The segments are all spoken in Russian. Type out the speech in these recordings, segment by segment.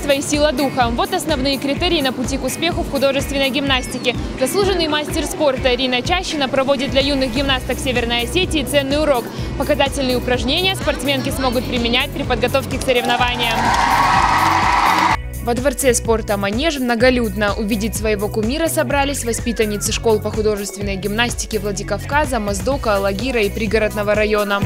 упорство и сила духа. Вот основные критерии на пути к успеху в художественной гимнастике. Заслуженный мастер спорта Ирина Чащина проводит для юных гимнасток Северной Осетии ценный урок. Показательные упражнения спортсменки смогут применять при подготовке к соревнованиям. Во дворце спорта «Манеж» многолюдно. Увидеть своего кумира собрались воспитанницы школ по художественной гимнастике Владикавказа, Моздока, Алагира и пригородного района.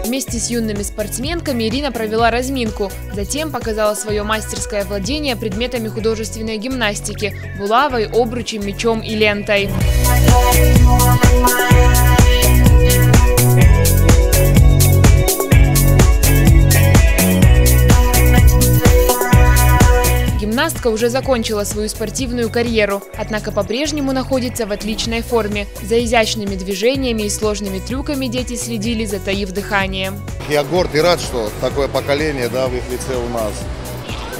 Вместе с юными спортсменками Ирина провела разминку. Затем показала свое мастерское владение предметами художественной гимнастики – булавой, обручем, мечом и лентой. Гимнастка уже закончила свою спортивную карьеру, однако по-прежнему находится в отличной форме. За изящными движениями и сложными трюками дети следили, затаив дыхание. Я горд и рад, что такое поколение, да, в их лице у нас.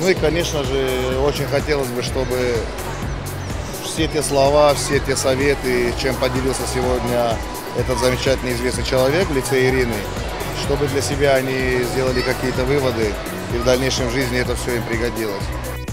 Ну и, конечно же, очень хотелось бы, чтобы все те слова, все те советы, чем поделился сегодня этот замечательный известный человек в лице Ирины, чтобы для себя они сделали какие-то выводы и в дальнейшем жизни это все им пригодилось.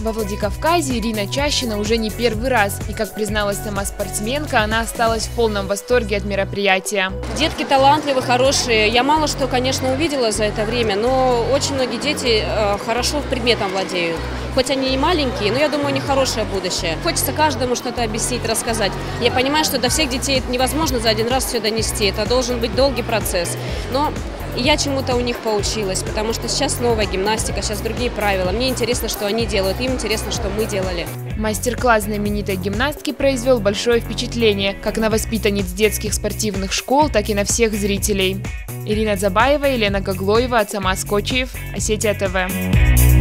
Во Владикавказе Ирина Чащина уже не первый раз. И, как призналась сама спортсменка, она осталась в полном восторге от мероприятия. Детки талантливые, хорошие. Я мало что, конечно, увидела за это время, но очень многие дети хорошо предметом владеют. Хоть они и маленькие, но я думаю, у них хорошее будущее. Хочется каждому что-то объяснить, рассказать. Я понимаю, что до всех детей это невозможно за один раз все донести. Это должен быть долгий процесс. Но я чему-то у них поучилась, потому что сейчас новая гимнастика, сейчас другие правила. Мне интересно, что они делают, им интересно, что мы делали. Мастер-класс знаменитой гимнастки произвел большое впечатление как на воспитанниц детских спортивных школ, так и на всех зрителей. Ирина Дзабаева, Елена Гаглоева, Ацамас Кочиев, Осетия ТВ.